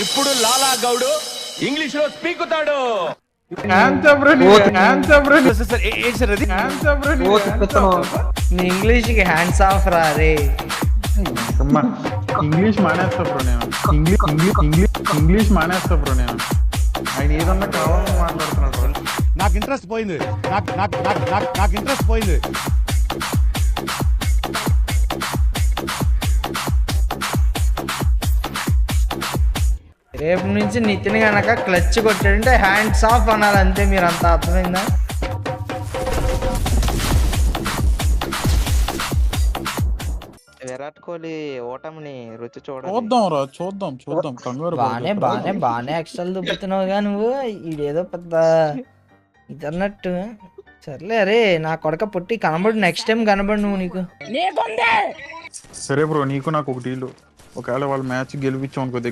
ఇప్పుడు లాలా గౌడు ఇంగ్లీష్ లో స్పీకుతాడు. నీ ఇంగ్లీష్ కి హ్యాండ్స్ ఆఫ్ రా రే. ఇంగ్లీష్ మానేస్తా బ్రో నేను. ఇంగ్లీష్ మానేస్తా బ్రో నేను. ఆయన ఏదన్నా కావాలని మాట్లాడుతున్నాడు. నాకు ఇంట్రెస్ట్ పోయింది. నాకు ఇంట్రెస్ట్ పోయింది. రేపు నుంచి నితిన్ గనక క్లచ్ కొట్టాడంటే హ్యాండ్స్ ఆఫ్ అనాలి అంతే. మీరు అంత అర్థమైందా? విరాట్ కోహ్లీ ఓటమిని రుచి చూద్దాం కంగారు బానే ఎక్స్ట్రా దుబ్బుతున్నావుగా నువ్వు. ఇదేదో పెద్ద ఇది అన్నట్టు. సర్లే అరే నా కొడక పుట్టి కనబడు, నెక్స్ట్ టైం కనబడు నువ్వు. నీకు సరే బ్రో, నీకు నాకు ఒక డీలు. ఒకవేళ వాళ్ళు మ్యాచ్ గెలిపించాం అనుకో